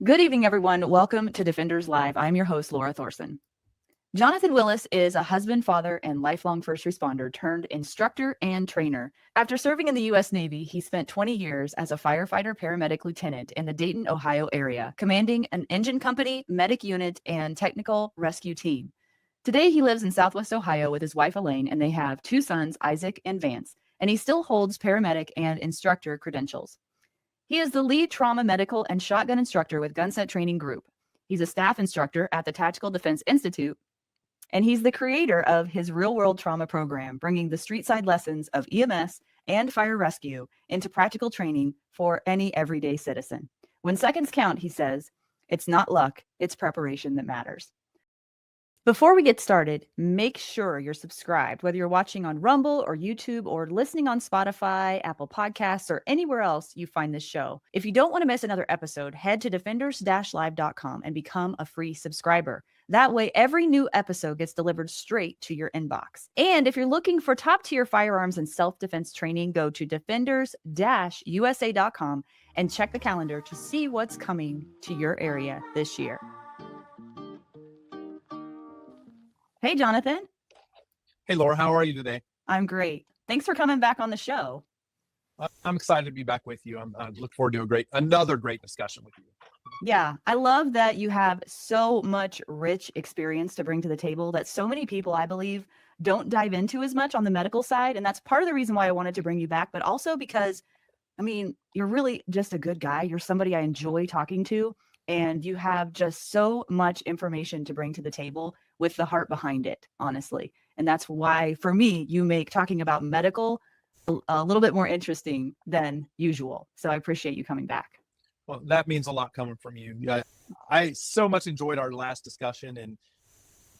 Good evening, everyone. Welcome to Defenders Live. I'm your host, Laura Thorson. Jonathan Willis is a husband, father, and lifelong first responder turned instructor and trainer. After serving in the U.S. Navy, he spent 20 years as a firefighter paramedic lieutenant in the Dayton, Ohio area, commanding an engine company, medic unit, and technical rescue team. Today, he lives in Southwest Ohio with his wife, Elaine, and they have two sons, Isaac and Vance, and he still holds paramedic and instructor credentials. He is the lead trauma medical and shotgun instructor with Gunset Training Group. He's a staff instructor at the Tactical Defense Institute, and he's the creator of his real-world trauma program, bringing the street-side lessons of EMS and fire rescue into practical training for any everyday citizen. When seconds count, he says, it's not luck, it's preparation that matters. Before we get started, make sure you're subscribed, whether you're watching on Rumble or YouTube or listening on Spotify, Apple Podcasts, or anywhere else you find this show. If you don't want to miss another episode, head to defenders-live.com and become a free subscriber. That way, every new episode gets delivered straight to your inbox. And if you're looking for top-tier firearms and self-defense training, go to defenders-usa.com and check the calendar to see what's coming to your area this year. Hey, Jonathan. Hey, Laura, how are you today? I'm great. Thanks for coming back on the show. I'm excited to be back with you. I look forward to another great discussion with you. Yeah, I love that you have so much rich experience to bring to the table that so many people, I believe, don't dive into as much on the medical side. And that's part of the reason why I wanted to bring you back, but also because, I mean, you're really just a good guy. You're somebody I enjoy talking to, and you have just so much information to bring to the table with the heart behind it, honestly. And that's why, for me, you make talking about medical a little bit more interesting than usual. So I appreciate you coming back. Well, that means a lot coming from you. I so much enjoyed our last discussion, and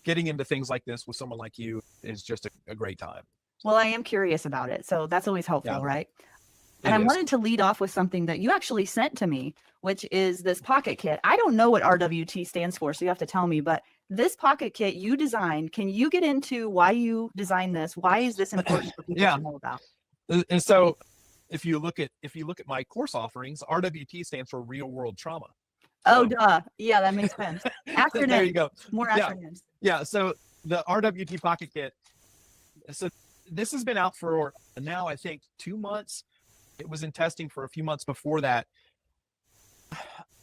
getting into things like this with someone like you is just a great time. Well, I am curious about it. So that's always helpful, Yeah, right? And I wanted to lead off with something that you actually sent to me, which is this pocket kit. I don't know what RWT stands for, so you have to tell me, but this pocket kit you designed, can you get into why you designed this? Why is this important for people to know about? And so if you look at my course offerings, RWT stands for real world trauma. Oh, duh. Yeah, that makes sense. Acronyms. There you go. More acronyms. Yeah. So the RWT Pocket Kit. So this has been out for now, I think, 2 months. It was in testing for a few months before that.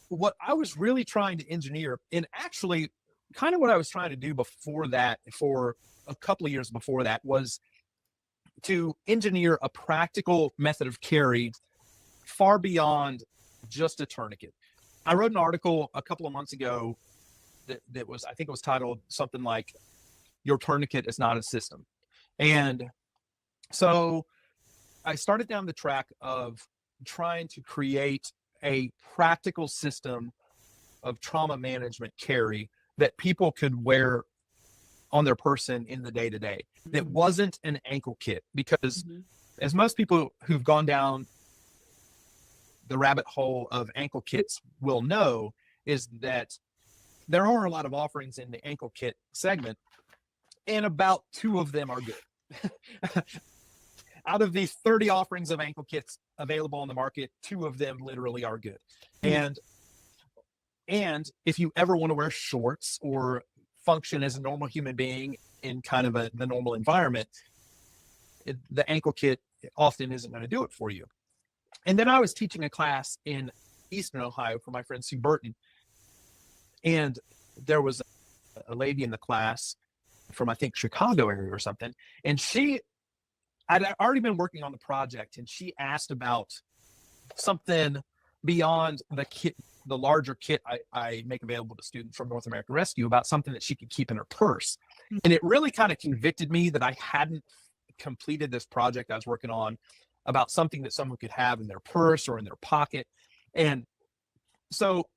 What I was really trying to engineer, and actually kind of what I was trying to do before that, for a couple of years before that, was to engineer a practical method of carry far beyond just a tourniquet. I wrote an article a couple of months ago that was, I think it was titled something like, "Your Tourniquet is Not a System." And so I started down the track of trying to create a practical system of trauma management carry that people could wear on their person in the day-to-day. That wasn't an ankle kit, because as most people who've gone down the rabbit hole of ankle kits will know, is that there are a lot of offerings in the ankle kit segment, and about 2 of them are good. Out of these 30 offerings of ankle kits available on the market, 2 of them literally are good. And if you ever want to wear shorts or function as a normal human being in kind of the normal environment, the ankle kit often isn't going to do it for you. And then I was teaching a class in Eastern Ohio for my friend Sue Burton. And there was a lady in the class from, I think, Chicago area or something. And I'd already been working on the project, and she asked about something beyond the kit, the larger kit I make available to students from North American Rescue, about something that she could keep in her purse. And it really kind of convicted me that I hadn't completed this project I was working on, about something that someone could have in their purse or in their pocket. And so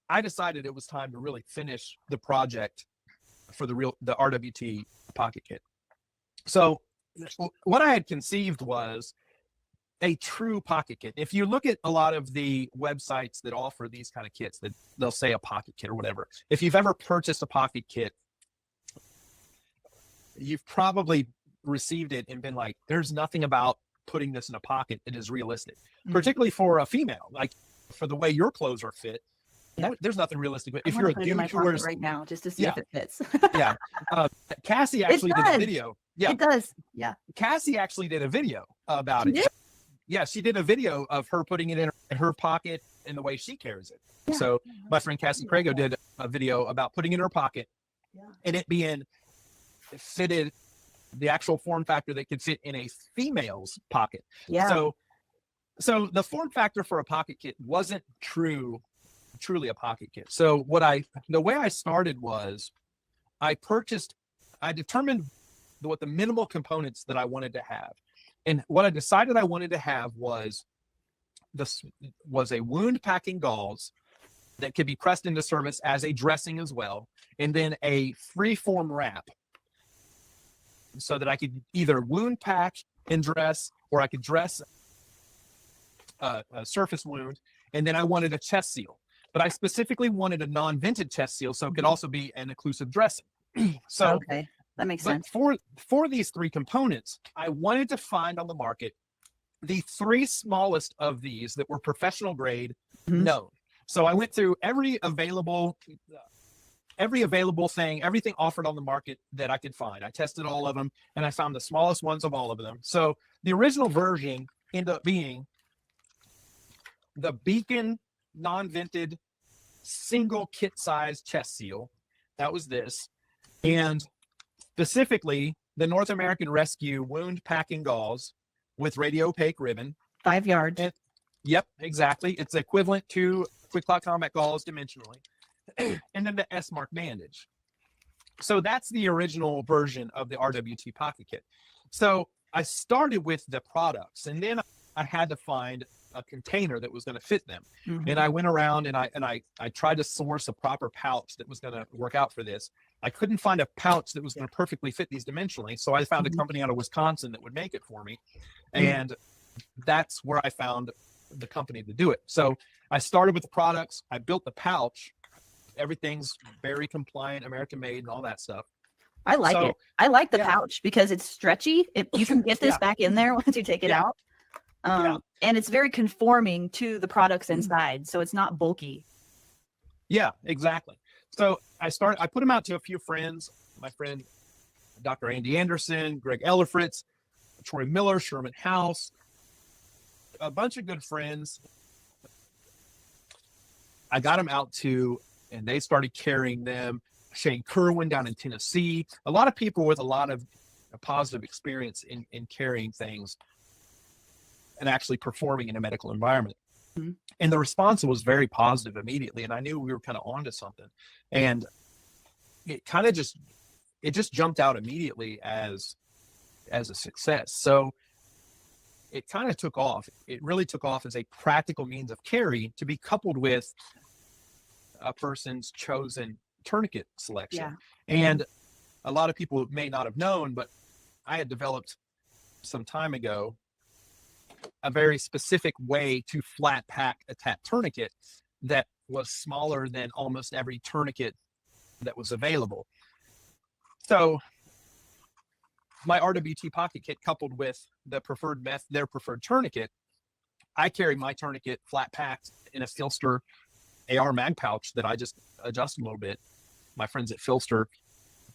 I decided it was time to really finish the project for the RWT Pocket Kit. So what I had conceived was a true pocket kit. If you look at a lot of the websites that offer these kind of kits, that they'll say a pocket kit or whatever, if you've ever purchased a pocket kit, you've probably received it and been like, there's nothing about putting this in a pocket that is realistic, particularly for a female. Like, for the way your clothes are fit, There's nothing realistic, but I'm if gonna you're a put it in my dude who pocket wears, right now just to see yeah, if it fits. yeah. Cassie It actually did a does. video. Yeah, It does. Yeah. Cassie actually did a video about She it. did? Yeah, she did a video of her putting it in her pocket and the way she carries it. Yeah. So my friend Cassie Crago did a video about putting it in her pocket Yeah. and it being fitted, the actual form factor that could fit in a female's pocket. Yeah. So the form factor for a pocket kit wasn't truly a pocket kit. So the way I started was I determined what the minimal components that I wanted to have. And what I decided I wanted to have was a wound packing gauze that could be pressed into service as a dressing as well, and then a free form wrap so that I could either wound pack and dress, or I could dress a surface wound, and then I wanted a chest seal. But I specifically wanted a non-vented chest seal, so it could also be an occlusive dressing. So okay, that makes sense. For these three components, I wanted to find on the market the three smallest of these that were professional grade known. So I went through every available thing, everything offered on the market that I could find. I tested all of them, and I found the smallest ones of all of them. So the original version ended up being the Beacon non-vented single kit size chest seal. That was this. And specifically the North American Rescue wound packing gauze with radio opaque ribbon. 5 yards. Yep, exactly. It's equivalent to Quick Clot Combat gauze dimensionally. And then the S-Mark bandage. So that's the original version of the RWT Pocket Kit. So I started with the products, and then I had to find a container that was going to fit them. And I went around and I tried to source a proper pouch that was going to work out for this. I couldn't find a pouch that was going to perfectly fit these dimensionally. So I found a company out of Wisconsin that would make it for me. And that's where I found the company to do it. So I started with the products. I built the pouch. Everything's very compliant, American made, and all that stuff. I like it. I like the pouch because it's stretchy. You can get this back in there once you take it out. And it's very conforming to the products inside, so it's not bulky. Yeah, exactly. So I put them out to a few friends. My friend Dr. Andy Anderson, Greg Ellerfritz, Troy Miller, Sherman House, a bunch of good friends. I got them out to, and they started carrying them. Shane Kerwin down in Tennessee. A lot of people with a lot of positive experience in carrying things and actually performing in a medical environment. And the response was very positive immediately. And I knew we were kind of onto something. And it kind of just jumped out immediately as a success. So it kind of took off. It really took off as a practical means of carry to be coupled with a person's chosen tourniquet selection. And a lot of people may not have known, but I had developed some time ago a very specific way to flat pack a TAT tourniquet that was smaller than almost every tourniquet that was available. So my RWT Pocket Kit coupled with their preferred tourniquet, I carry my tourniquet flat packed in a Filster AR mag pouch that I just adjust a little bit. My friends at Filster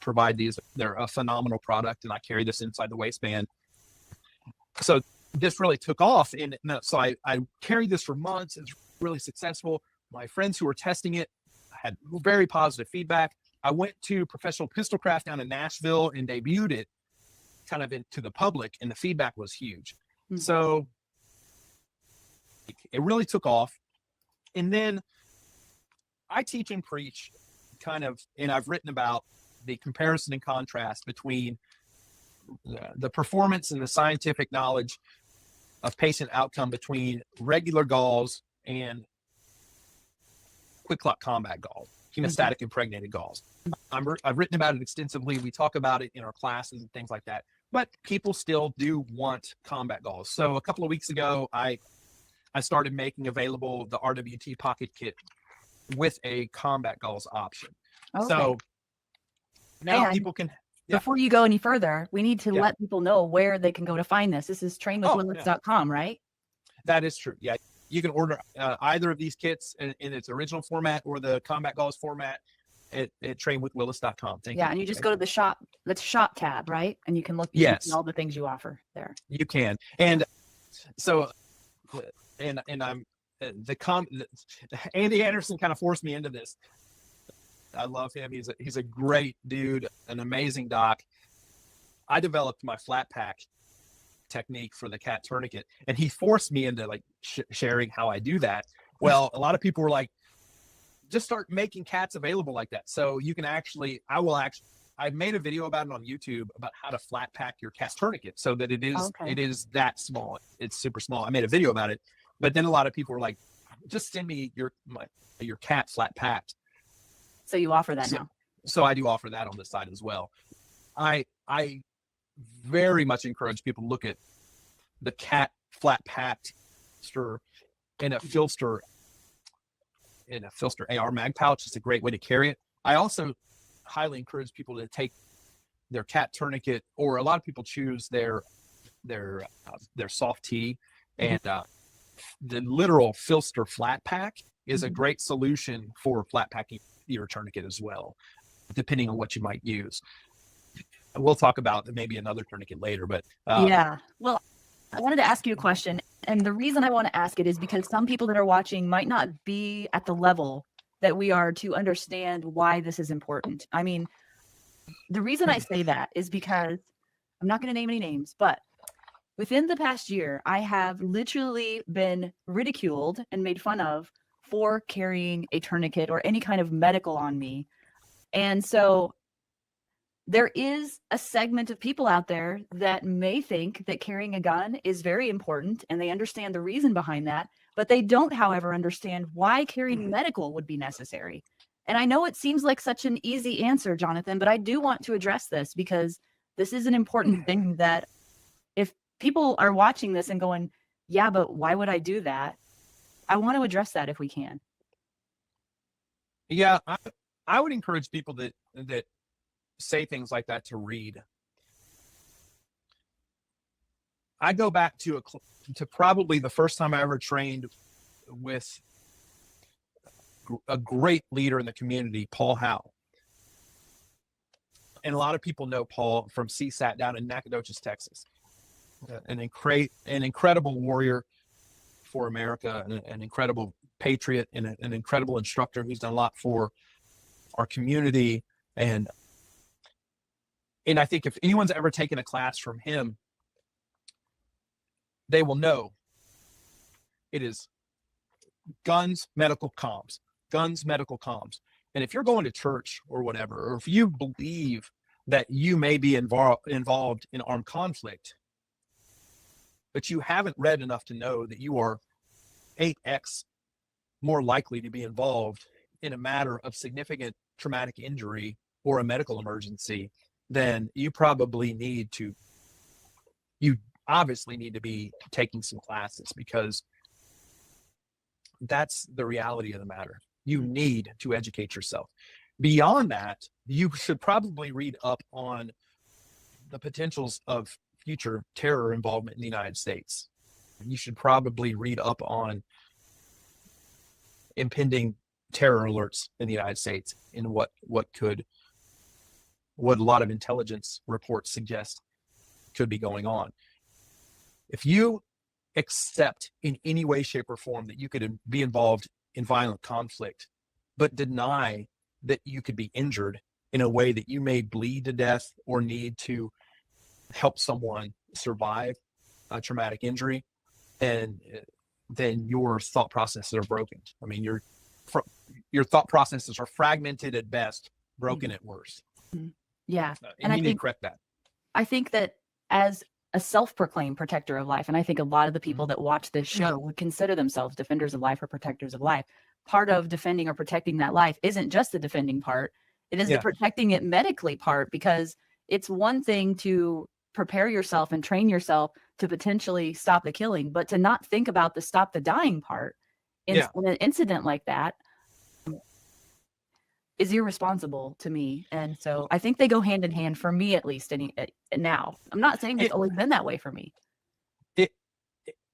provide these. They're a phenomenal product, and I carry this inside the waistband. So this really took off. And so I carried this for months. It's really successful. My friends who were testing it had very positive feedback. I went to Professional Pistol Craft down in Nashville and debuted it kind of into the public, and the feedback was huge. So it really took off. And then I teach and preach kind of, and I've written about the comparison and contrast between the performance and the scientific knowledge of patient outcome between regular gauze and Quick Clot Combat gauze, hemostatic impregnated gauze. I've written about it extensively. We talk about it in our classes and things like that, but people still do want combat gauze. So a couple of weeks ago, I started making available the RWT Pocket Kit with a combat gauze option. Okay. So now people can. Before you go any further, we need to let people know where they can go to find this. This is trainwithwillis.com, right? That is true. Yeah. you can order either of these kits in its original format or the Combat Gauze format at trainwithwillis.com. Thank you. And you just go to the shop tab, right? And you can look Yes. at all the things you offer there. You can. And so, and I'm Andy Anderson kind of forced me into this. I love him. He's a great dude, an amazing doc. I developed my flat pack technique for the cat tourniquet, and he forced me into like sharing how I do that. Well, a lot of people were like, just start making cats available like that. So you can I made a video about it on YouTube about how to flat pack your cat's tourniquet so that it is that small. It's super small. I made a video about it, but then a lot of people were like, just send me your cat flat packed. So you offer that now. So I do offer that on the side as well. I very much encourage people to look at the cat flat packed in a Filster AR mag pouch. It's a great way to carry it. I also highly encourage people to take their cat tourniquet, or a lot of people choose their soft T, and the literal Filster flat pack is a great solution for flat packing your tourniquet as well, depending on what you might use. We'll talk about maybe another tourniquet later, but well, I wanted to ask you a question, and the reason I want to ask it is because some people that are watching might not be at the level that we are to understand why this is important. I mean, the reason I say that is because I'm not going to name any names, but within the past year, I have literally been ridiculed and made fun of for carrying a tourniquet or any kind of medical on me. And so there is a segment of people out there that may think that carrying a gun is very important, and they understand the reason behind that, but they don't, however, understand why carrying medical would be necessary. And I know it seems like such an easy answer, Jonathan, but I do want to address this because this is an important thing that if people are watching this and going, yeah, but why would I do that? I want to address that if we can. Yeah, I would encourage people that say things like that to read. I go back to probably the first time I ever trained with a great leader in the community, Paul Howe. And a lot of people know Paul from CSAT down in Nacogdoches, Texas. An incredible warrior for America, an incredible patriot, and an incredible instructor who's done a lot for our community. And I think if anyone's ever taken a class from him, they will know it is guns, medical comms, guns, medical comms. And if you're going to church or whatever, or if you believe that you may be involved in armed conflict, but you haven't read enough to know that you are 8x more likely to be involved in a matter of significant traumatic injury or a medical emergency, then you obviously need to be taking some classes, because that's the reality of the matter. You need to educate yourself. Beyond that, you should probably read up on the potentials of future terror involvement in the United States. You should probably read up on impending terror alerts in the United States and what a lot of intelligence reports suggest could be going on. If you accept in any way, shape, or form that you could be involved in violent conflict, but deny that you could be injured in a way that you may bleed to death or need to help someone survive a traumatic injury, and then your thought processes are broken. I mean, your thought processes are fragmented at best, broken at worst. Yeah. And you need to correct that. I think that as a self-proclaimed protector of life, and I think a lot of the people that watch this show would consider themselves defenders of life or protectors of life. Part of defending or protecting that life isn't just the defending part. It is the protecting it medically part, because it's one thing to prepare yourself and train yourself to potentially stop the killing, but to not think about the stop the dying part in an incident like that is irresponsible to me. And so I think they go hand in hand, for me at least. Now, I'm not saying it's always been that way for me.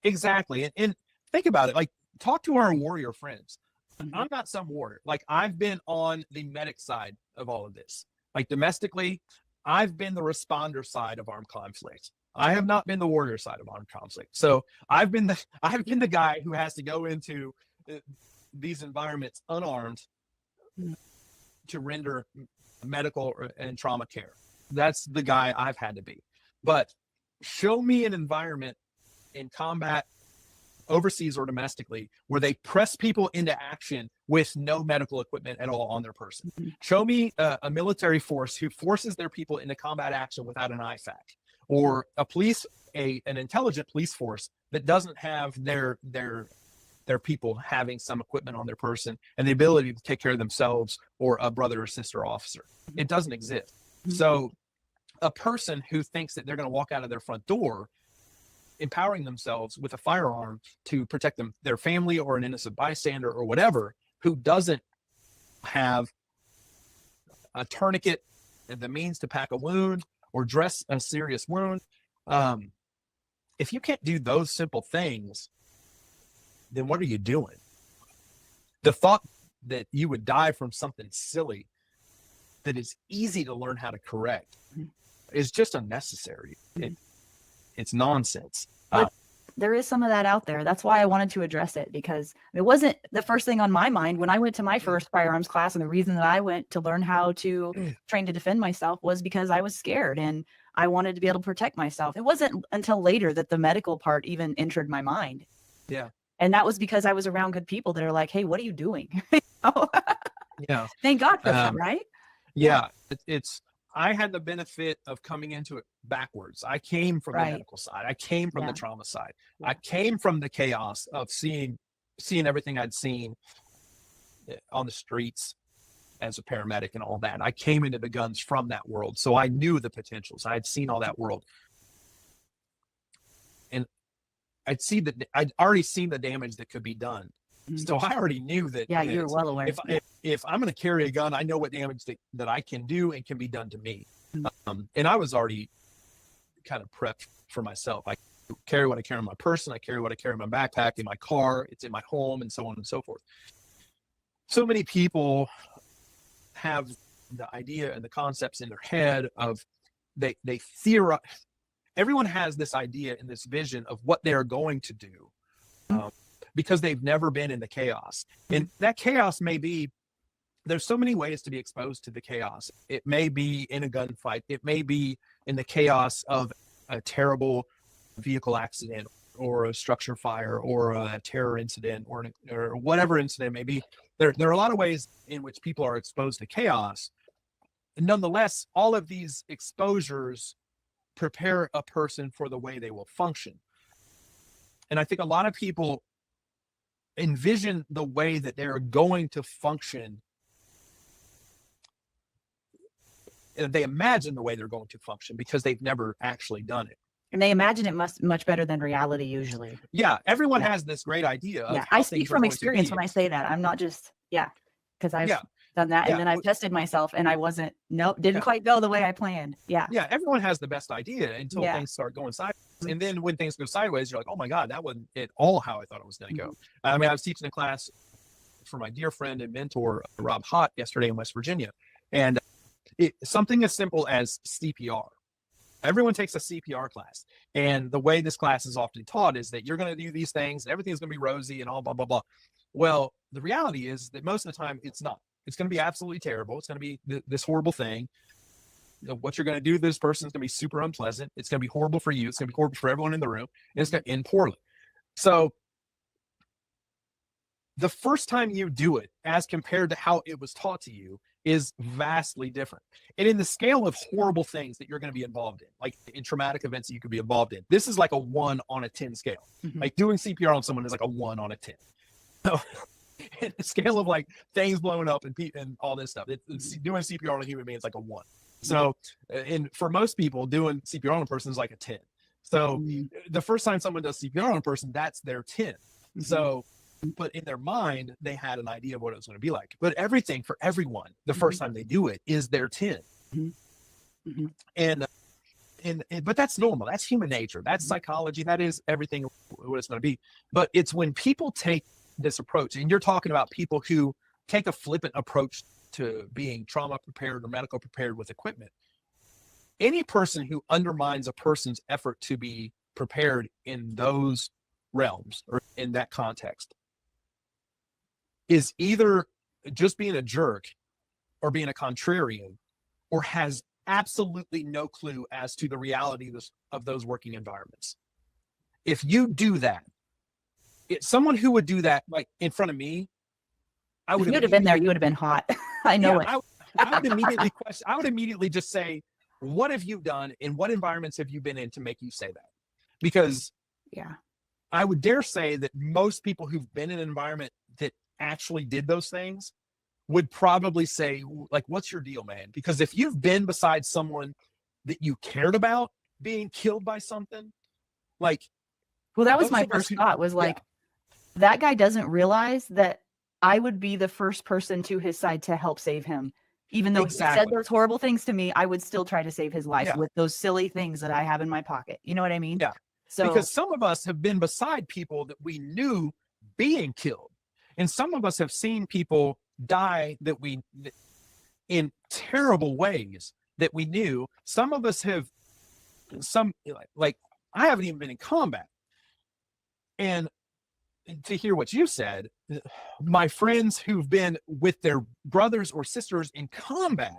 Exactly. And think about it. Like talk to our warrior friends. Mhm. I'm not some warrior. Like, I've been on the medic side of all of this. Like, domestically, I've been the responder side of armed conflict. I have not been the warrior side of armed conflict. So I've been the guy who has to go into these environments unarmed to render medical and trauma care. That's the guy I've had to be. But show me an environment in combat, overseas or domestically, where they press people into action with no medical equipment at all on their person. Show me a military force who forces their people into combat action without an IFAC, or an intelligent police force that doesn't have their people having some equipment on their person and the ability to take care of themselves or a brother or sister officer. It doesn't exist. So a person who thinks that they're going to walk out of their front door empowering themselves with a firearm to protect their family or an innocent bystander or whatever, who doesn't have a tourniquet and the means to pack a wound or dress a serious wound, if you can't do those simple things, then what are you doing? The thought that you would die from something silly that is easy to learn how to correct is just unnecessary. It's nonsense. But there is some of that out there. That's why I wanted to address it, because it wasn't the first thing on my mind when I went to my first firearms class. And the reason that I went to learn how to train to defend myself was because I was scared and I wanted to be able to protect myself. It wasn't until later that the medical part even entered my mind. Yeah. And that was because I was around good people that are like, hey, what are you doing? Yeah. Thank God for that, right? Yeah. I had the benefit of coming into it backwards. I came from the medical side. I came from the trauma side. I came from the chaos of seeing everything I'd seen on the streets as a paramedic and all that. I came into the guns from that world. So I knew the potentials. I had seen all that world. And I'd already seen the damage that could be done. So I already knew that. Yeah, you're well aware. If I'm going to carry a gun, I know what damage that I can do and can be done to me. And I was already kind of prepped for myself. I carry what I carry on my person. I carry what I carry in my backpack, in my car. It's in my home, and so on and so forth. So many people have the idea and the concepts in their head of they theorize. Everyone has this idea and this vision of what they're going to do because they've never been in the chaos. And that chaos may be, there's so many ways to be exposed to the chaos. It may be in a gunfight. It may be in the chaos of a terrible vehicle accident or a structure fire or a terror incident or whatever incident may be. There are a lot of ways in which people are exposed to chaos. And nonetheless, all of these exposures prepare a person for the way they will function. And I think a lot of people envision the way that they're going to function. They imagine the way they're going to function because they've never actually done it. And they imagine it much better than reality usually. Yeah, everyone has this great idea. Of I speak from experience when I say that. I'm not just, because I've done that. And then I've tested myself and I didn't quite go the way I planned. Yeah, everyone has the best idea until things start going sideways. And then when things go sideways, you're like, oh my God, that wasn't at all how I thought it was going to go. I mean, I was teaching a class for my dear friend and mentor, Rob Hott, yesterday in West Virginia. And something as simple as CPR. Everyone takes a CPR class. And the way this class is often taught is that you're going to do these things, and everything's going to be rosy and all blah, blah, blah. Well, the reality is that most of the time it's not. It's going to be absolutely terrible. It's going to be this horrible thing. What you're going to do to this person is going to be super unpleasant. It's going to be horrible for you. It's going to be horrible for everyone in the room. And it's going to end poorly. So the first time you do it as compared to how it was taught to you is vastly different. And in the scale of horrible things that you're going to be involved in, like in traumatic events that you could be involved in, this is like a 1 on a 10 scale. Like doing CPR on someone is like a 1 on a 10. So in the scale of like things blowing up and all this stuff, doing CPR on a human being is like a 1. So for most people, doing CPR on a person is like a 10. So the first time someone does CPR on a person, that's their 10. So, but in their mind, they had an idea of what it was going to be like. But everything for everyone, the first time they do it is their 10. And but that's normal. That's human nature. That's psychology. That is everything what it's going to be. But it's when people take this approach. And you're talking about people who take a flippant approach to being trauma prepared or medical prepared with equipment. Any person who undermines a person's effort to be prepared in those realms or in that context is either just being a jerk or being a contrarian, or has absolutely no clue as to the reality of those working environments. If you do that, someone who would do that like in front of me, I would If you would have been there, you would have been hot. I know it. I would immediately question. I would immediately just say, what have you done? In what environments have you been in to make you say that? Because I would dare say that most people who've been in an environment that actually did those things would probably say, like, what's your deal, man? Because if you've been beside someone that you cared about being killed by something, like, well, that was my first thought was like, that guy doesn't realize that I would be the first person to his side to help save him. Even though he said those horrible things to me, I would still try to save his life with those silly things that I have in my pocket. You know what I mean? Yeah. So, because some of us have been beside people that we knew being killed. And some of us have seen people die in terrible ways that we knew. Some of us have like I haven't even been in combat. And to hear what you said, my friends who've been with their brothers or sisters in combat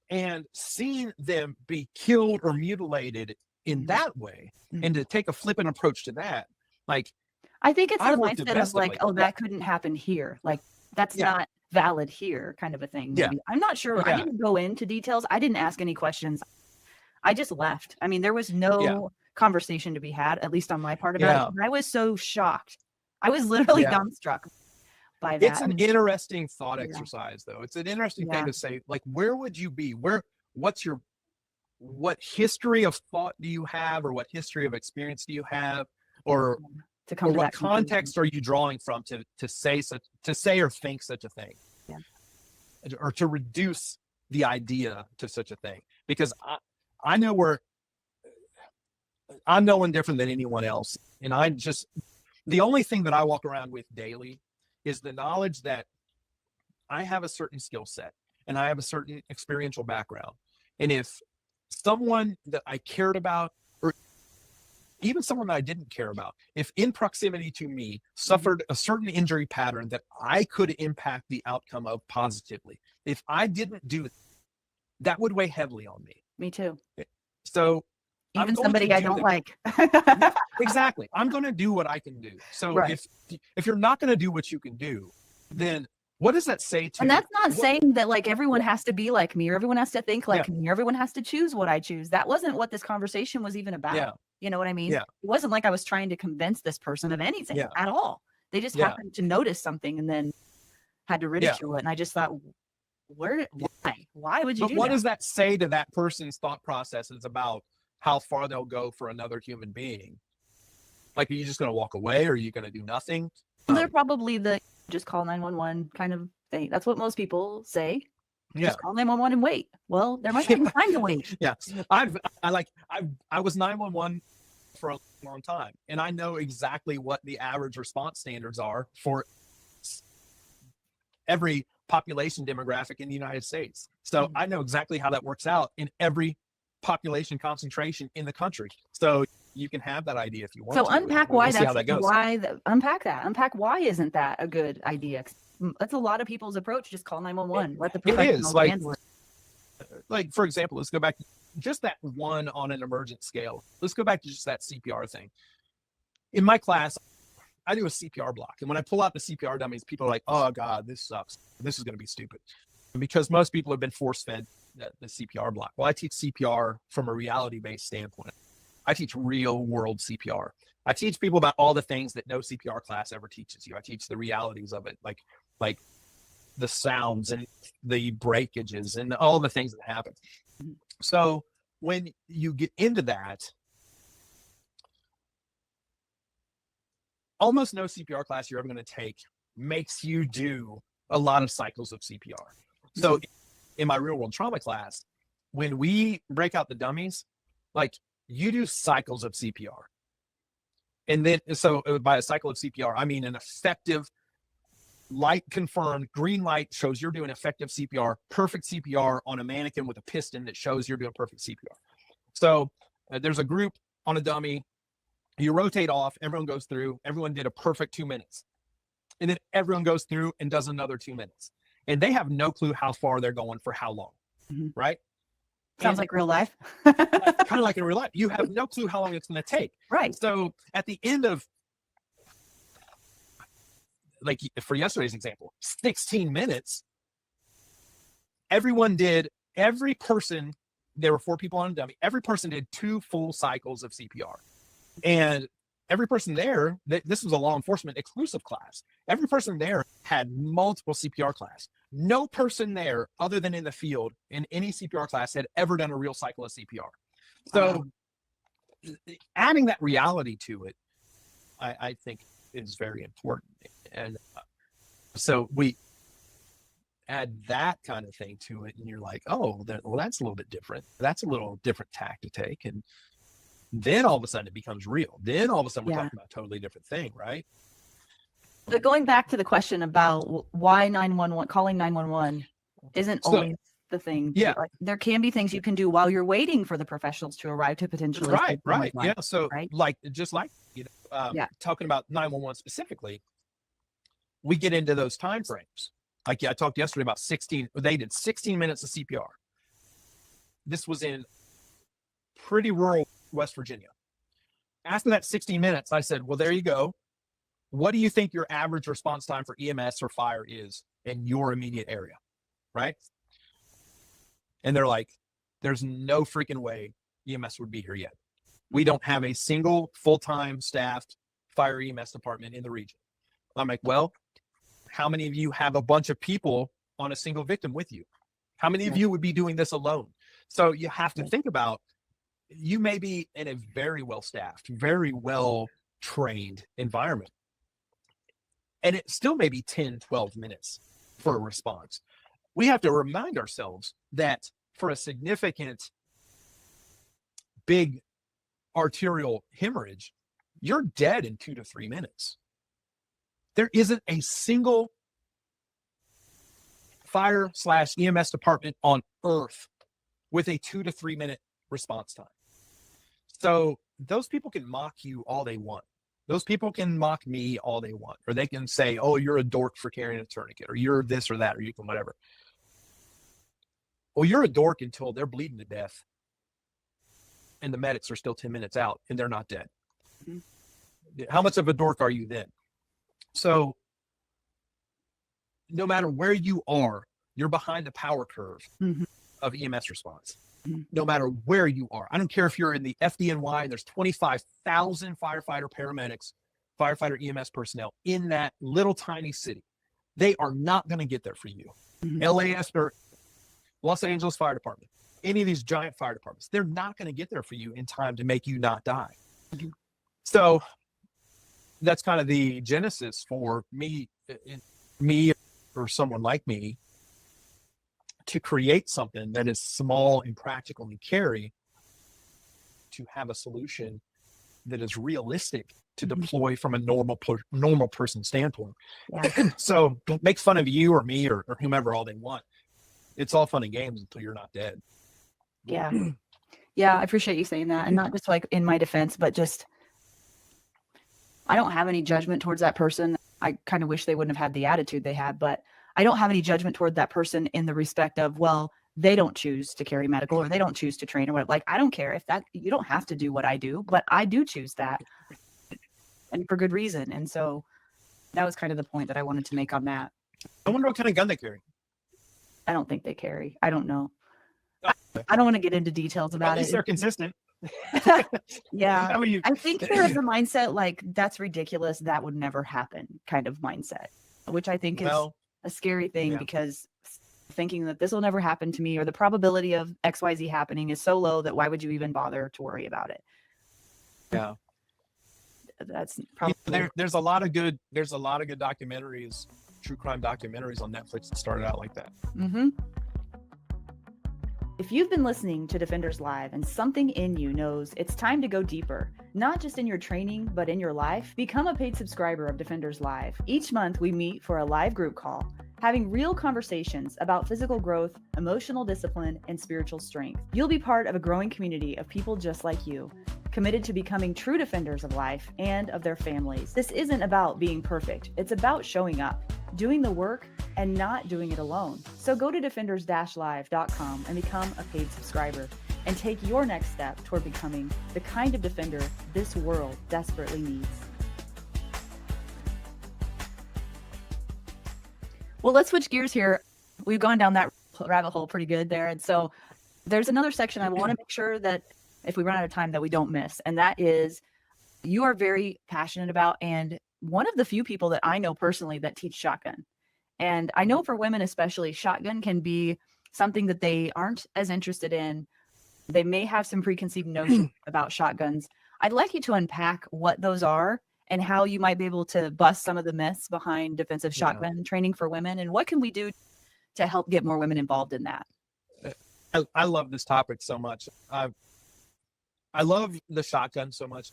and seen them be killed or mutilated in that way, and to take a flippant approach to that, like, I think it's the mindset of like, oh, that couldn't happen here. Like, that's not valid here, kind of a thing. Maybe. Yeah. I'm not sure. I didn't go into details. I didn't ask any questions. I just left. I mean, there was no conversation to be had, at least on my part about it. And I was so shocked. I was literally dumbstruck by that. It's an interesting thought exercise, though. It's an interesting thing to say, like, where would you be? What history of thought do you have, or what history of experience do you have, or what context are you drawing from to say or think such a thing, or to reduce the idea to such a thing? Because I know I'm no one different than anyone else, and the only thing that I walk around with daily is the knowledge that I have a certain skill set and I have a certain experiential background. And if someone that I cared about, or even someone that I didn't care about, if in proximity to me suffered a certain injury pattern that I could impact the outcome of positively, if I didn't do it, that would weigh heavily on me. Me too. So even somebody I don't like. Exactly. I'm going to do what I can do. So if you're not going to do what you can do, then what does that say to you? And that's not saying that like everyone has to be like me, or everyone has to think like me, or everyone has to choose what I choose. That wasn't what this conversation was even about. Yeah. You know what I mean? Yeah. It wasn't like I was trying to convince this person of anything at all. They just happened to notice something and then had to ridicule it. And I just thought, why would you do that? But what does that say to that person's thought processes about how far they'll go for another human being? Like, are you just going to walk away, or are you going to do nothing? They're probably the just call 911 kind of thing. That's what most people say. Just call 911 and wait. Well, there might be time to wait. Yeah. I was 911 for a long time, and I know exactly what the average response standards are for every population demographic in the United States. So I know exactly how that works out in every population concentration in the country. So you can have that idea if you want. So unpack why Unpack why isn't that a good idea? That's a lot of people's approach. Just call 911. Let the professionals handle it. Like, for example, let's go back to just that one on an emergent scale. Let's go back to just that CPR thing. In my class, I do a CPR block. And when I pull out the CPR dummies, people are like, oh God, this sucks. This is going to be stupid. Because most people have been force-fed the CPR block. Well, I teach CPR from a reality-based standpoint. I teach real-world CPR. I teach people about all the things that no CPR class ever teaches you. I teach the realities of it, like the sounds and the breakages and all the things that happen. So when you get into that, almost no CPR class you're ever going to take makes you do a lot of cycles of CPR. So in my real world trauma class, when we break out the dummies, like, you do cycles of CPR. And then, so by a cycle of CPR, I mean an effective light confirmed, green light shows you're doing effective CPR, perfect CPR on a mannequin with a piston that shows you're doing perfect CPR. So there's a group on a dummy. You rotate off, everyone goes through, everyone did a perfect 2 minutes. And then everyone goes through and does another 2 minutes. And they have no clue how far they're going for how long, right? Sounds like real life. Kind of like in real life. You have no clue how long it's going to take. Right. So at the end of, like for yesterday's example, 16 minutes, every person, there were 4 people on a dummy, every person did 2 full cycles of CPR. And every person there, this was a law enforcement exclusive class. Every person there had multiple CPR class. No person there, other than in the field, in any CPR class, had ever done a real cycle of CPR. So adding that reality to it, I think is very important. And so we add that kind of thing to it, and you're like, oh, well, that's a little bit different. That's a little different tack to take. And then all of a sudden it becomes real. Then all of a sudden we're talking about a totally different thing, right? But going back to the question about why 911, calling 911 isn't always the thing. Yeah. Like, there can be things you can do while you're waiting for the professionals to arrive to potentially. Right. Yeah. So talking about 911 specifically, we get into those time frames. Like I talked yesterday about they did 16 minutes of CPR. This was in pretty rural West Virginia. After that 16 minutes, I said, well, there you go. What do you think your average response time for EMS or fire is in your immediate area? Right. And they're like, there's no freaking way EMS would be here yet. We don't have a single full-time staffed fire EMS department in the region. I'm like, well, how many of you have a bunch of people on a single victim with you? How many of you would be doing this alone? So you have to think about, you may be in a very well-staffed, very well-trained environment, and it still may be 10, 12 minutes for a response. We have to remind ourselves that for a significant big arterial hemorrhage, you're dead in 2 to 3 minutes. There isn't a single fire/EMS department on earth with a 2 to 3 minute response time. So those people can mock you all they want. Those people can mock me all they want, or they can say, oh, you're a dork for carrying a tourniquet, or you're this or that, or you can whatever. Well, you're a dork until they're bleeding to death and the medics are still 10 minutes out and they're not dead. How much of a dork are you then? So no matter where you are, you're behind the power curve of EMS response. No matter where you are. I don't care if you're in the FDNY and there's 25,000 firefighter paramedics, firefighter EMS personnel in that little tiny city. They are not going to get there for you. LAS or Los Angeles Fire Department, any of these giant fire departments, they're not going to get there for you in time to make you not die. So that's kind of the genesis for me or someone like me to create something that is small and practical and carry, to have a solution that is realistic to deploy from a normal person standpoint. So don't make fun of you or me or whomever all they want. It's all fun and games until you're not dead. Yeah. I appreciate you saying that. And not just like in my defense, but just, I don't have any judgment towards that person. I kind of wish they wouldn't have had the attitude they had, but I don't have any judgment toward that person in the respect of, well, they don't choose to carry medical or they don't choose to train or what. Like, I don't care if that, you don't have to do what I do, but I do choose that, and for good reason. And so that was kind of the point that I wanted to make on that. I wonder what kind of gun they carry. I don't think they carry. I don't know. I don't want to get into details about At least it. they're consistent. Yeah. How are you? I think there's a mindset like, that's ridiculous, that would never happen kind of mindset, which I think is a scary thing, because thinking that this will never happen to me or the probability of XYZ happening is so low that why would you even bother to worry about it? Yeah. That's probably there's a lot of good documentaries, true crime documentaries on Netflix that started out like that. If you've been listening to Defenders Live and something in you knows it's time to go deeper, not just in your training, but in your life, become a paid subscriber of Defenders Live. Each month, we meet for a live group call, having real conversations about physical growth, emotional discipline, and spiritual strength. You'll be part of a growing community of people just like you, committed to becoming true defenders of life and of their families. This isn't about being perfect. It's about showing up, doing the work, and not doing it alone. So go to defenders-live.com and become a paid subscriber and take your next step toward becoming the kind of defender this world desperately needs. Well, let's switch gears here. We've gone down that rabbit hole pretty good there. And so there's another section I want to make sure that if we run out of time that we don't miss. And that is you are very passionate about, and one of the few people that I know personally that teach shotgun. And I know for women especially, shotgun can be something that they aren't as interested in. They may have some preconceived notions about shotguns. I'd like you to unpack what those are and how you might be able to bust some of the myths behind defensive shotgun training for women, and what can we do to help get more women involved in that? I love this topic so much. I love the shotgun so much.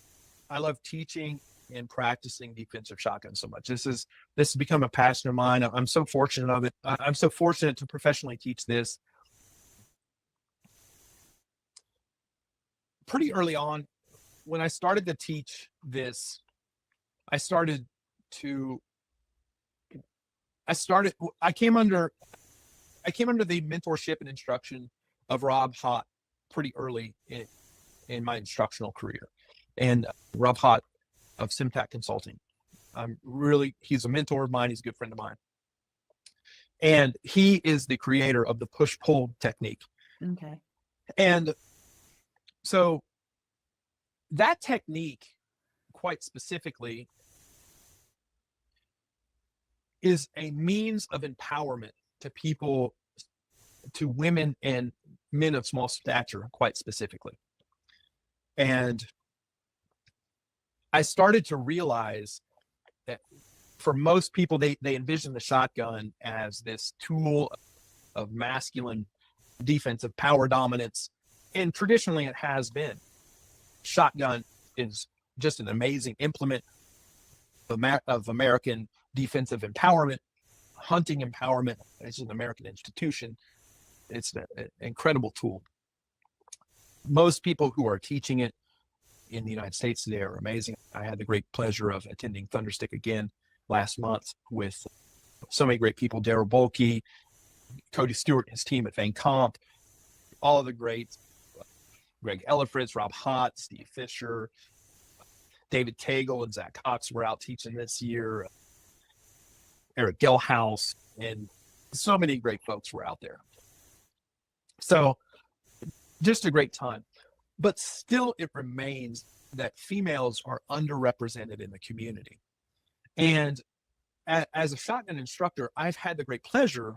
I love teaching and practicing defensive shotgun so much. This has become a passion of mine. I'm so fortunate of it. I'm so fortunate to professionally teach this. Pretty early on, when I started to teach this, I came under the mentorship and instruction of Rob Hott pretty early in my instructional career. And Rob Hott of Simtac Consulting. He's a mentor of mine. He's a good friend of mine. And he is the creator of the push-pull technique. Okay. And so that technique, quite specifically, is a means of empowerment to people, to women and men of small stature, quite specifically. And I started to realize that for most people, they envision the shotgun as this tool of masculine defensive power dominance. And traditionally it has been. Shotgun is just an amazing implement of American defensive empowerment, hunting empowerment. It's an American institution. It's an incredible tool. Most people who are teaching it in the United States today are amazing. I had the great pleasure of attending Thunderstick again last month with so many great people, Daryl Bolke, Cody Stewart, his team at Van Comp, all of the greats, Greg Ellifritz, Rob Hott, Steve Fisher, David Cagle and Zach Cox were out teaching this year, Eric Gelhaus, and so many great folks were out there. So just a great time. But still, it remains that females are underrepresented in the community. And as a shotgun instructor, I've had the great pleasure,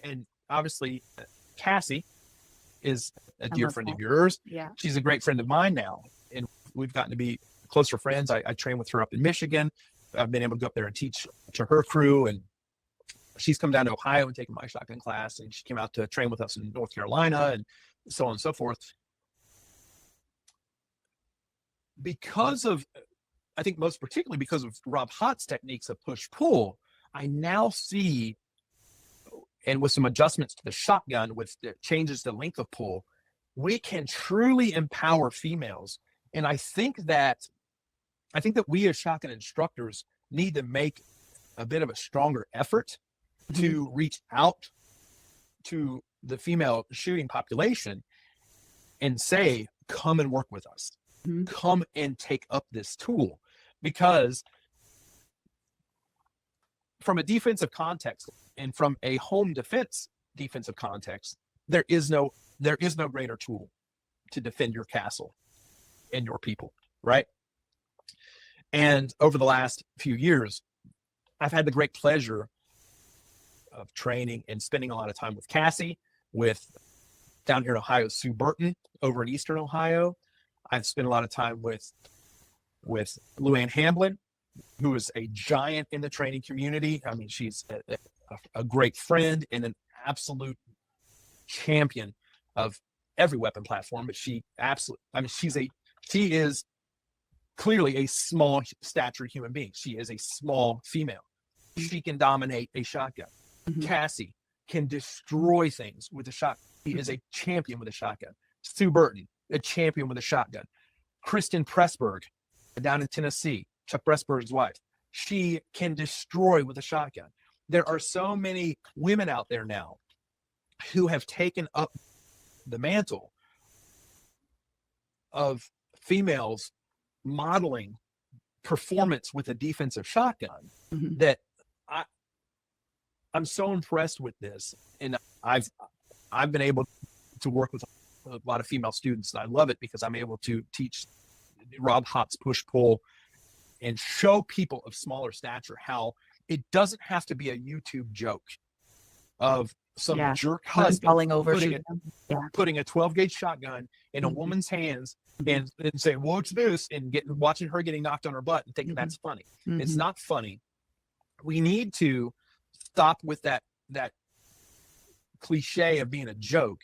and obviously Cassie is a dear friend of yours. Yeah. She's a great friend of mine now, and we've gotten to be closer friends. I train with her up in Michigan. I've been able to go up there and teach to her crew, and she's come down to Ohio and taken my shotgun class, and she came out to train with us in North Carolina, and so on and so forth. Because of, I think most particularly because of Rob Hott's techniques of push-pull, I now see, and with some adjustments to the shotgun, with the changes to length of pull, we can truly empower females. And I think that we as shotgun instructors need to make a bit of a stronger effort to reach out to the female shooting population and say, come and work with us. Come and take up this tool, because from a defensive context and from a home defense defensive context, there is no greater tool to defend your castle and your people, right? And over the last few years, I've had the great pleasure of training and spending a lot of time with Cassie, with down here in Ohio, Sue Burton over in Eastern Ohio. I've spent a lot of time with Luann Hamblin, who is a giant in the training community. I mean, she's a great friend and an absolute champion of every weapon platform, but she is clearly a small statured human being. She is a small female. She can dominate a shotgun. Cassie can destroy things with a shotgun. She is a champion with a shotgun. Sue Burton, a champion with a shotgun. Kristen Pressburg, down in Tennessee, Chuck Pressburg's wife, she can destroy with a shotgun. There are so many women out there now who have taken up the mantle of females modeling performance with a defensive shotgun that I'm so impressed with this. And I've been able to work with a lot of female students, and I love it because I'm able to teach Rob Hopp's push-pull and show people of smaller stature how it doesn't have to be a YouTube joke of some jerk husband falling over, putting a 12-gauge shotgun in a woman's hands and saying, "What's this?" and watching her getting knocked on her butt and thinking that's funny. It's not funny. We need to stop with that cliche of being a joke.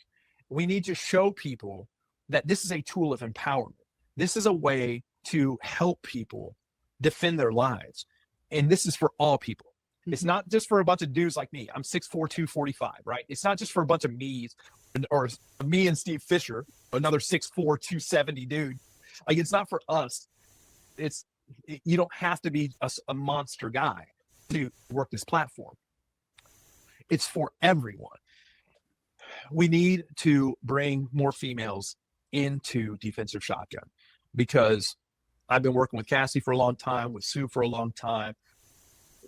We need to show people that this is a tool of empowerment. This is a way to help people defend their lives. And this is for all people. It's not just for a bunch of dudes like me. I'm 6'4", 245, right? It's not just for a bunch of me's or me and Steve Fisher, another 6'4", 270 dude. Like, it's not for us. You don't have to be a monster guy to work this platform. It's for everyone. We need to bring more females into defensive shotgun, because I've been working with Cassie for a long time, with Sue for a long time,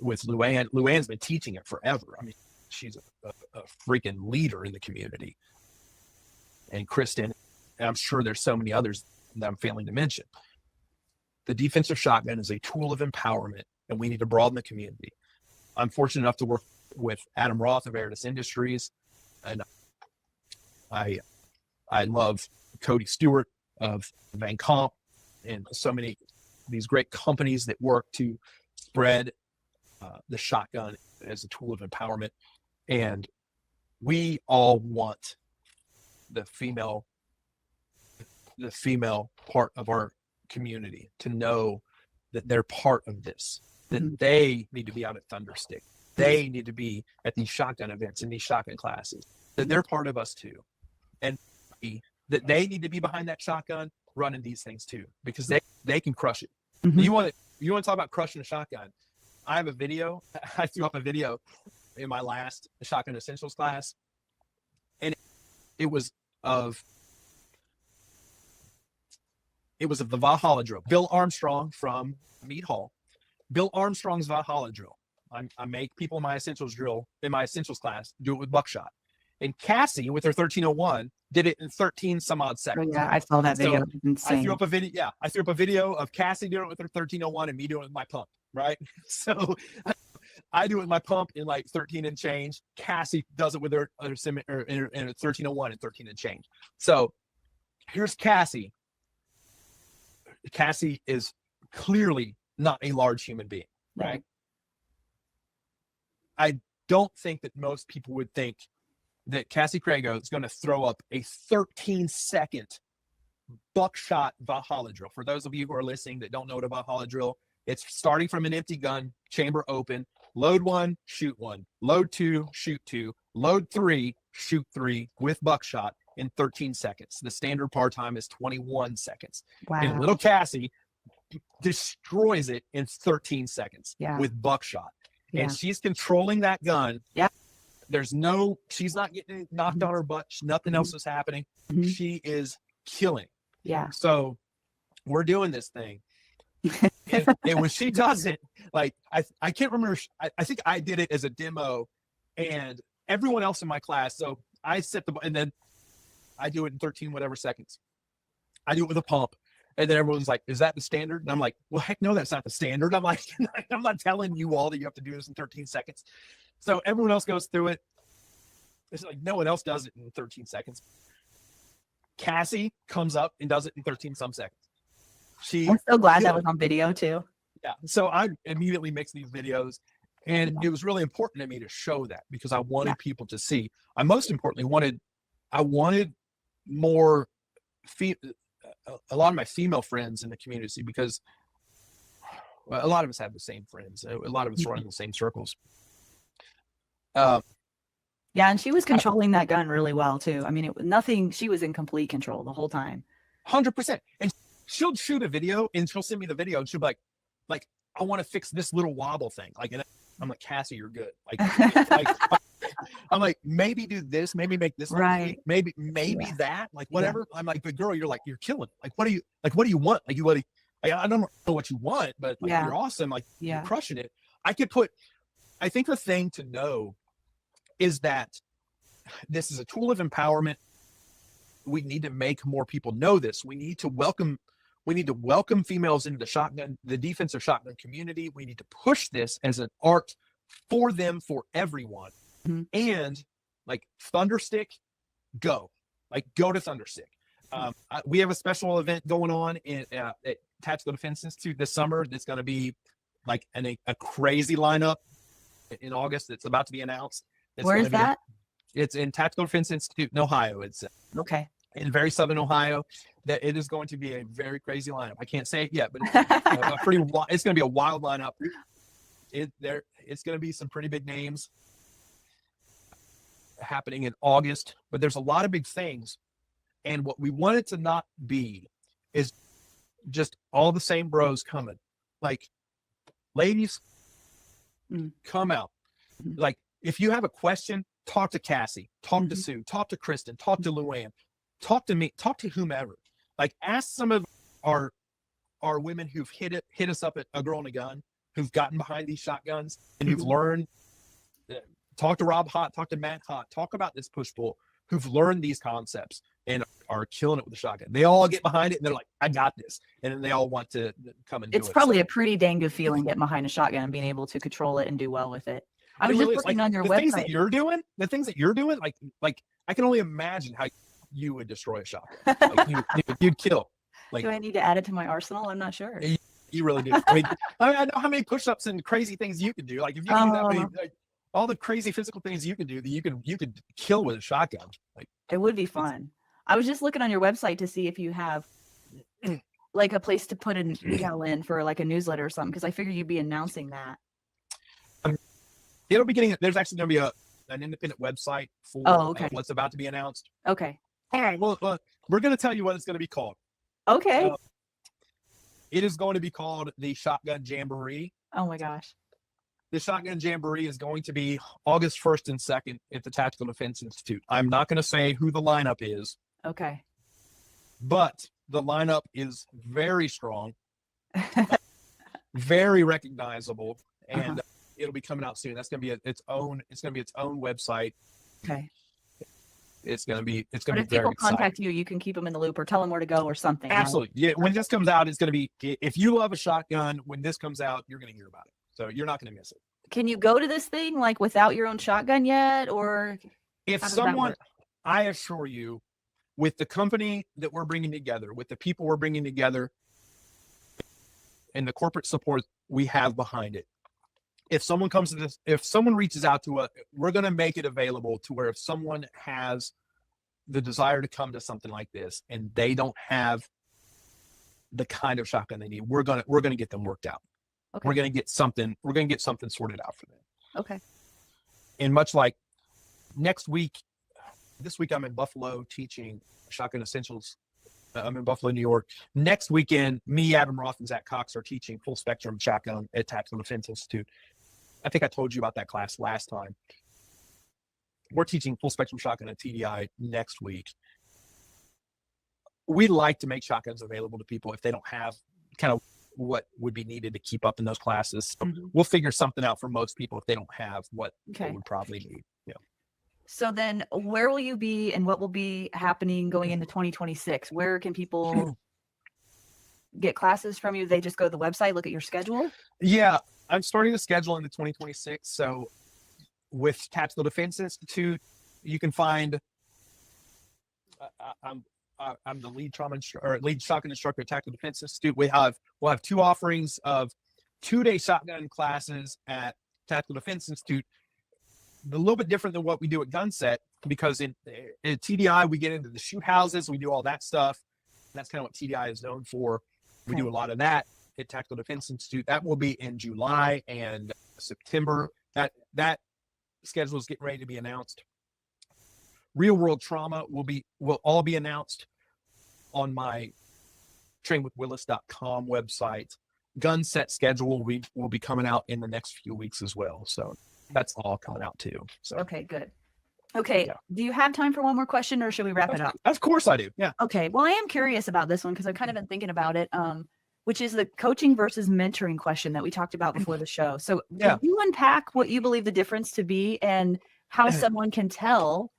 with Luann. Luann's been teaching it forever. I mean, she's a freaking leader in the community. And Kristen, and I'm sure there's so many others that I'm failing to mention. The defensive shotgun is a tool of empowerment, and we need to broaden the community. I'm fortunate enough to work with Adam Roth of Veritas Industries, and I love Cody Stewart of Van Comp, and so many these great companies that work to spread the shotgun as a tool of empowerment. And we all want the female part of our community to know that they're part of this, that they need to be out at Thunderstick. They need to be at these shotgun events and these shotgun classes, that they're part of us too. And that they need to be behind that shotgun running these things too, because they can crush it. You want to talk about crushing a shotgun? I have a video. I threw up a video in my last Shotgun Essentials class, and it was of the Valhalla drill. Bill Armstrong from Mead Hall. Bill Armstrong's Valhalla drill. I make people in my essentials class do it with buckshot. And Cassie, with her 1301, did it in 13 some odd seconds. Oh, yeah, I saw that video. So insane. I threw up a video of Cassie doing it with her 1301 and me doing it with my pump, right? So I do it with my pump in like 13 and change. Cassie does it with her in 1301 and 13 and change. So here's Cassie. Cassie is clearly not a large human being, right? I don't think that most people would think that Cassie Crago is going to throw up a 13-second buckshot Valhalla drill. For those of you who are listening that don't know what a Valhalla drill, it's starting from an empty gun, chamber open, load 1, shoot 1, load 2, shoot 2, load 3, shoot 3 with buckshot in 13 seconds. The standard par time is 21 seconds. Wow. And little Cassie destroys it in 13 seconds with buckshot. And she's controlling that gun. Yeah. She's not getting knocked on her butt. Nothing else is happening. She is killing. Yeah. So we're doing this thing. and when she does it, like, I can't remember. I think I did it as a demo, and everyone else in my class. So I and then I do it in 13 whatever seconds. I do it with a pump. And then everyone's like, "Is that the standard?" And I'm like, "Well, heck no, that's not the standard." I'm like, I'm not telling you all that you have to do this in 13 seconds. So everyone else goes through it. It's like no one else does it in 13 seconds. Cassie comes up and does it in 13 some seconds. I'm so glad that was on video too. Yeah. So I immediately mixed these videos, and it was really important to me to show that, because I wanted people to see. I most importantly wanted more a lot of my female friends in the community, because a lot of us have the same friends. A lot of us run in the same circles. Yeah, and she was controlling that gun really well too. I mean, she was in complete control the whole time. 100%. And she'll shoot a video and she'll send me the video and she'll be like, I want to fix this little wobble thing. Like, and I'm like, Cassie, you're good. I'm like, maybe do this, maybe make this right. Maybe that, like whatever. Yeah. I'm like, but girl, you're killing it. Like, what do you want? Like, I don't know what you want, but like, you're awesome. Like, you're crushing it. I think the thing to know is that this is a tool of empowerment. We need to make more people know this. We need to welcome females into the defensive shotgun community. We need to push this as an art for them, for everyone. Mm-hmm. And like Thunderstick, go to Thunderstick. We have a special event going on at Tactical Defense Institute this summer. That's going to be like a crazy lineup in August. It's about to be announced. Where is that? It's in Tactical Defense Institute in Ohio. It's okay. In very southern Ohio. That it is going to be a very crazy lineup. I can't say it yet, but it's going to be a wild lineup. It's going to be some pretty big names happening in August, but there's a lot of big things. And what we want it to not be is just all the same bros coming. Like, ladies, come out. Like, if you have a question, talk to Cassie, talk to Sue, talk to Kristen, talk to Luann, talk to me, talk to whomever. Like, ask some of our women who've hit us up at A Girl and a Gun, who've gotten behind these shotguns and who've learned. Talk to Rob Hott, talk to Matt Hott, talk about this push-pull, who've learned these concepts and are killing it with the shotgun. They all get behind it and they're like, I got this. And then they all want to come and do it. It's probably a pretty dang good feeling getting behind a shotgun and being able to control it and do well with it. I was just looking on your website. The things that you're doing, like I can only imagine how you would destroy a shotgun. Like, you'd kill. Like, do I need to add it to my arsenal? I'm not sure. You really do. I mean, I know how many push-ups and crazy things you can do. Like, if you can do that many, like, all the crazy physical things you can do, that you could kill with a shotgun. Like, it would be fun. I was just looking on your website to see if you have like a place to put an email in for like a newsletter or something, because I figured you'd be announcing that. It'll be getting. There's actually going to be an independent website for what's about to be announced. Okay. All right. Well, we're going to tell you what it's going to be called. Okay. It is going to be called the Shotgun Jamboree. Oh my gosh. The Shotgun Jamboree is going to be August 1st and 2nd at the Tactical Defense Institute. I'm not going to say who the lineup is. Okay. But the lineup is very strong, very recognizable, and it'll be coming out soon. That's going to be its own website. Okay. It's going to be But if very people exciting. contact you can keep them in the loop or tell them where to go or something. Absolutely. Yeah. When this comes out, it's going to be, if you love a shotgun, when this comes out, you're going to hear about it. So you're not going to miss it. Can you go to this thing like without your own shotgun yet? Or if someone, I assure you, with the company that we're bringing together, with the people we're bringing together, and the corporate support we have behind it, if someone comes to this, if someone reaches out to us, we're going to make it available to where if someone has the desire to come to something like this and they don't have the kind of shotgun they need, we're going to get them worked out. Okay. We're going to get something sorted out for them. Okay. And much like this week I'm in Buffalo teaching Shotgun Essentials. I'm in Buffalo, New York. Next weekend, me, Adam Roth, and Zach Cox are teaching full spectrum shotgun at Tactical Defense Institute. I think I told you about that class last time. We're teaching full spectrum shotgun at TDI next week. We like to make shotguns available to people if they don't have kind of what would be needed to keep up in those classes. So we'll figure something out for most people if they don't have what they would probably need. Yeah. So then where will you be and what will be happening going into 2026? Where can people get classes from you? They just go to the website, look at your schedule? Yeah, I'm starting to schedule into 2026. So with Tactical Defense Institute, you can find, I'm the lead shotgun instructor at Tactical Defense Institute. We'll have two offerings of 2-day shotgun classes at Tactical Defense Institute. A little bit different than what we do at Gunset. because in TDI, we get into the shoot houses, we do all that stuff. That's kind of what TDI is known for. We do a lot of that at Tactical Defense Institute. That will be in July and September. That schedule is getting ready to be announced. Real world trauma will all be announced on my trainwithwillis.com website. Gun set schedule will be coming out in the next few weeks as well. So that's all coming out too. So Okay, good. Okay. Yeah. Do you have time for one more question, or should we wrap it up? Of course I do. Yeah. Okay. Well, I am curious about this one because I've kind of been thinking about it, which is the coaching versus mentoring question that we talked about before the show. So can you unpack what you believe the difference to be and how someone can tell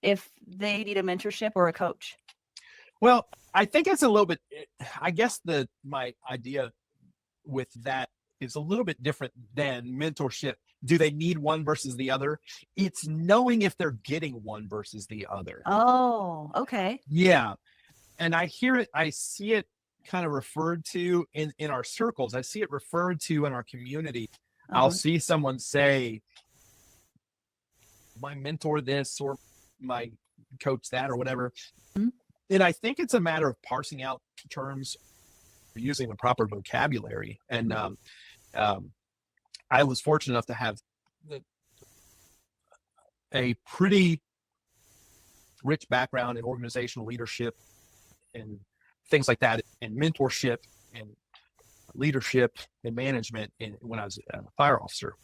if they need a mentorship or a coach? Well, I think it's a little bit, I guess my idea with that is a little bit different than mentorship. Do they need one versus the other? It's knowing if they're getting one versus the other. Oh, okay. Yeah. And I see it kind of referred to in our circles. I see it referred to in our community. I'll see someone say, my mentor this or my coach that or whatever. Mm-hmm. And I think it's a matter of parsing out terms, using the proper vocabulary. And I was fortunate enough to have a pretty rich background in organizational leadership and things like that, and mentorship and leadership and management when I was a fire officer.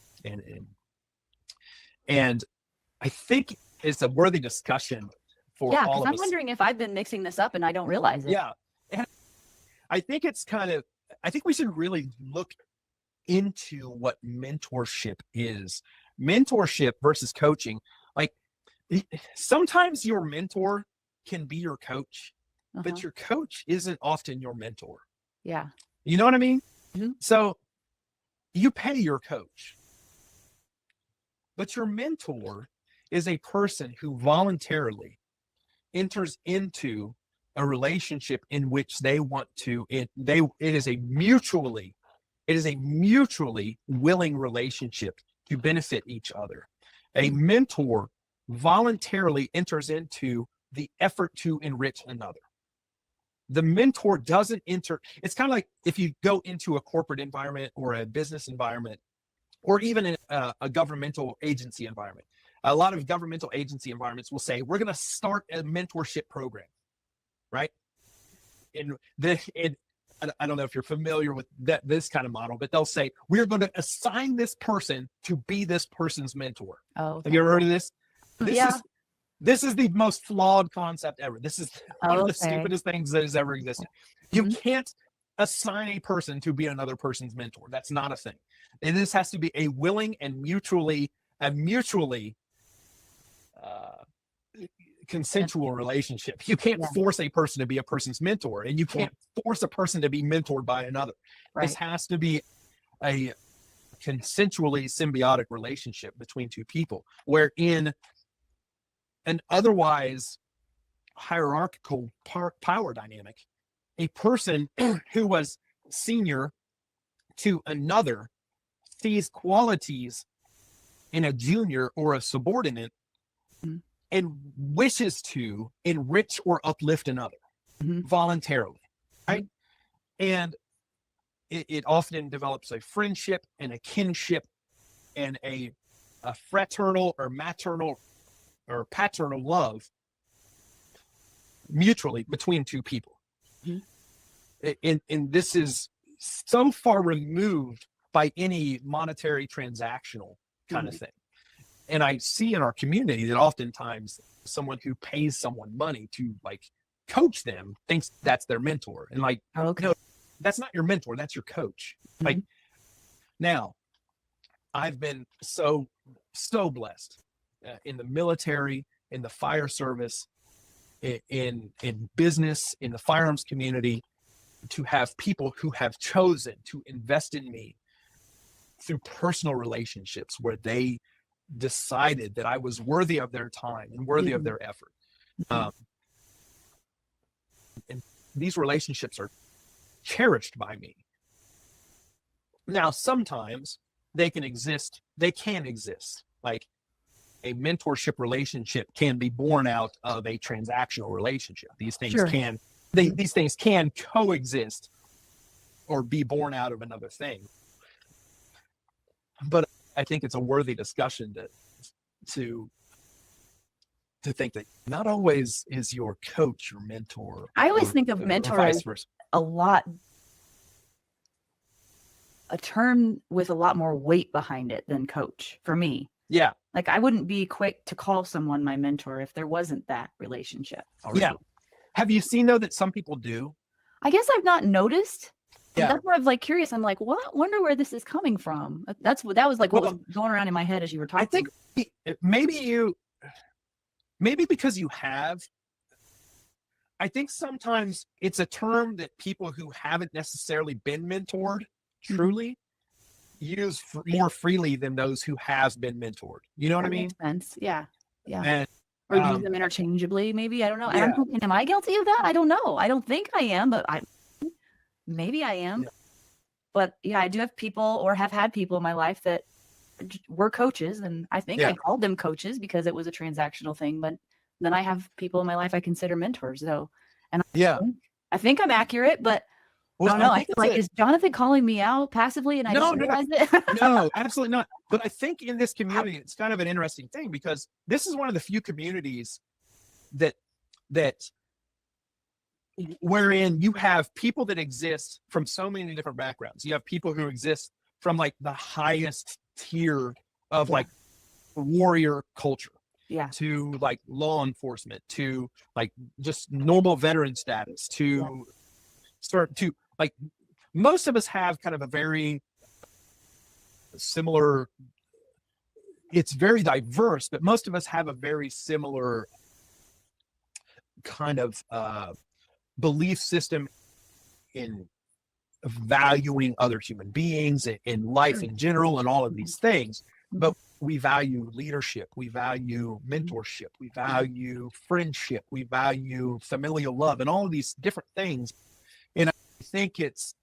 And I think it's a worthy discussion for all of us. Yeah, because I'm wondering if I've been mixing this up and I don't realize it. Yeah. And I think I think we should really look into what mentorship is. Mentorship versus coaching. Like, sometimes your mentor can be your coach, but your coach isn't often your mentor. Yeah. You know what I mean? Mm-hmm. So you pay your coach, but your mentor is a person who voluntarily enters into a relationship in which they want to, it is a mutually willing relationship to benefit each other. A mentor voluntarily enters into the effort to enrich another. The mentor doesn't enter. It's kind of like if you go into a corporate environment or a business environment, or even in a governmental agency environment. A lot of governmental agency environments will say, we're going to start a mentorship program, right? And I don't know if you're familiar with this kind of model, but they'll say, we're going to assign this person to be this person's mentor. Oh, okay. Have you ever heard of this? This is the most flawed concept ever. This is one of the stupidest things that has ever existed. You can't assign a person to be another person's mentor. That's not a thing. And this has to be a willing and mutually consensual relationship. You can't force a person to be a person's mentor, and you can't force a person to be mentored by another. Right. This has to be a consensually symbiotic relationship between two people, where in an otherwise hierarchical power dynamic, a person who was senior to another sees qualities in a junior or a subordinate and wishes to enrich or uplift another voluntarily, right? And it often develops a friendship and a kinship and a fraternal or maternal or paternal love mutually between two people. And this is so far removed by any monetary transactional kind of thing. And I see in our community that oftentimes someone who pays someone money to like coach them thinks that's their mentor. And like, no, that's not your mentor, that's your coach. Like, now I've been so blessed in the military, in the fire service, in business, in the firearms community, to have people who have chosen to invest in me through personal relationships where they decided that I was worthy of their time and worthy of their effort. And these relationships are cherished by me. Now, sometimes they can exist. Like a mentorship relationship can be born out of a transactional relationship. These things Sure. these things can coexist or be born out of another thing. But I think it's a worthy discussion to think that not always is your coach your mentor. I always think of mentor as a term with a lot more weight behind it than coach for me. Yeah. Like I wouldn't be quick to call someone my mentor if there wasn't that relationship already. Yeah. Have you seen though that some people do? I guess I've not noticed. Yeah. That's where I'm like curious. I'm like, what? Wonder where this is coming from. That was like what was going around in my head as you were talking. I think maybe because you have. I think sometimes it's a term that people who haven't necessarily been mentored truly use more freely than those who have been mentored. You know what I mean? Makes sense. Yeah. Yeah. And, or use them interchangeably, maybe. I don't know. Yeah. I'm thinking, am I guilty of that? I don't know. I don't think I am, but maybe I am. Yeah. But yeah, I do have people or have had people in my life that were coaches, and I think I called them coaches because it was a transactional thing. But then I have people in my life I consider mentors, though. And I think I'm accurate, but I don't know. I feel like, is Jonathan calling me out passively and I didn't realize it? No, absolutely not. But I think in this community, it's kind of an interesting thing because this is one of the few communities that wherein you have people that exist from so many different backgrounds. You have people who exist from like the highest tier of like warrior culture. Yeah. To like law enforcement, to like just normal veteran status, to like most of us have kind of a very similar, it's very diverse, but most of us have a very similar kind of belief system in valuing other human beings and in life in general and all of these things. But we value leadership, we value mentorship, we value friendship, we value familial love and all of these different things. And I think these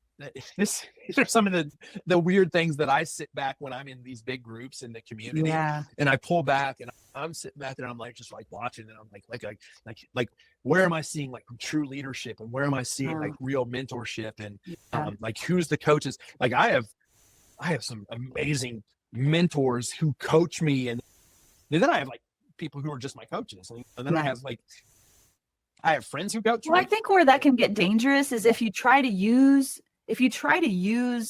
are some of the weird things that I sit back when I'm in these big groups in the community and I pull back and I'm sitting back there and I'm like, just like watching and I'm like, where am I seeing like true leadership and where am I seeing like real mentorship and like who's the coaches? Like I have some amazing mentors who coach me and then I have like people who are just my coaches and then I have friends who coach me. I think where that can get dangerous is if you try to use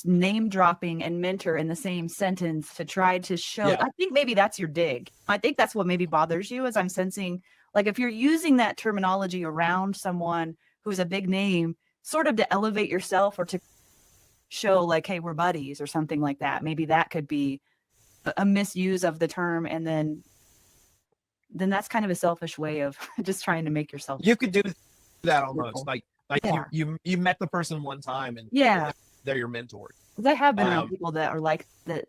name dropping and mentor in the same sentence to try to show. I think maybe that's your dig. I think that's what maybe bothers you, as I'm sensing, like if you're using that terminology around someone who's a big name sort of to elevate yourself or to show like, hey, we're buddies or something like that. Maybe that could be a misuse of the term. And then that's kind of a selfish way of just trying to make yourself. You could do that almost like you met the person one time and they're your mentor. Because I have been around people that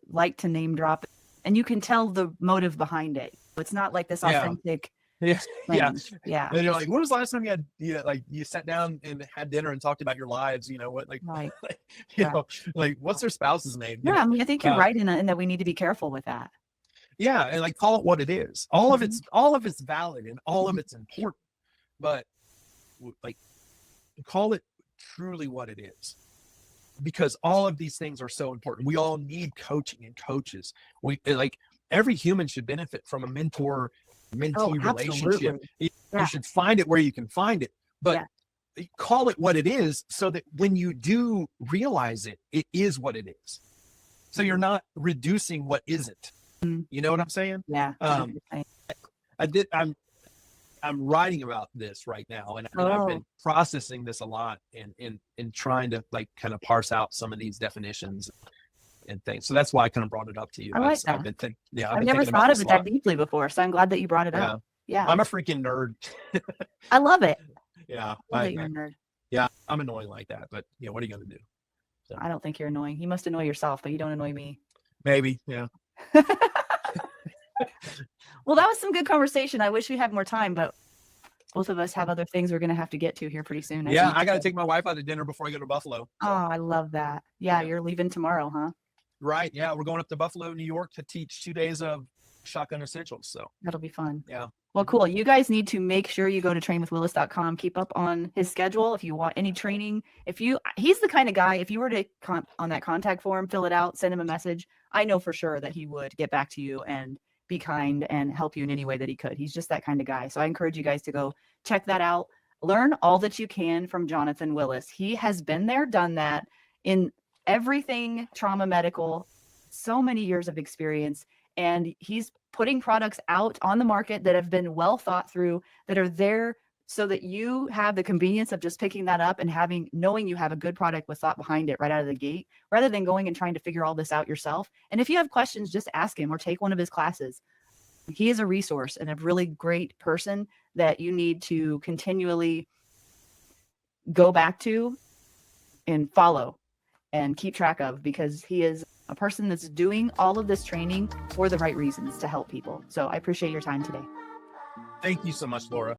like to name drop, and you can tell the motive behind it. It's not like this authentic. Yeah. And you're like, when was the last time you sat down and had dinner and talked about your lives? You know what, like, right. know, like what's their spouse's name? Yeah, I mean, I think you're right in that we need to be careful with that. Yeah, and like call it what it is. All of it's valid and all of it's important, but like call it truly what it is, because all of these things are so important. We all need coaching and coaches. We like every human should benefit from a mentee relationship. You should find it where you can find it, but call it what it is so that when you do realize it, it is what it is. So you're not reducing what isn't. You know what I'm saying? Yeah. I'm writing about this right now, and I've been processing this a lot and trying to like kind of parse out some of these definitions and things. So that's why I kind of brought it up to you. I like that. I've never thought of it that deeply before, so I'm glad that you brought it up. Yeah. I'm a freaking nerd. I love it. Yeah. You're a nerd. Yeah, I'm annoying like that, but what are you going to do? So. I don't think you're annoying. You must annoy yourself, but you don't annoy me. Maybe. Yeah. Well, that was some good conversation. I wish we had more time, but both of us have other things we're going to have to get to here pretty soon. I got to take my wife out to dinner before I go to Buffalo. So. Oh, I love that. Yeah, you're leaving tomorrow, huh? Right. Yeah, we're going up to Buffalo, New York to teach 2 days of shotgun essentials. So That'll be fun. yeah. Well, cool. You guys need to make sure you go to trainwithwillis.com. Keep up on his schedule. If you want any training, he's the kind of guy, if you were to on that contact form, fill it out, send him a message, I know for sure that he would get back to you and be kind and help you in any way that he could. He's just that kind of guy. So I encourage you guys to go check that out. Learn all that you can from Jonathan Willis. He has been there, done that in everything trauma medical, so many years of experience. And he's putting products out on the market that have been well thought through, that are there so that you have the convenience of just picking that up and knowing you have a good product with thought behind it right out of the gate, rather than going and trying to figure all this out yourself. And if you have questions, just ask him or take one of his classes. He is a resource and a really great person that you need to continually go back to and follow and keep track of, because he is a person that's doing all of this training for the right reasons to help people. So I appreciate your time today. Thank you so much, Laura.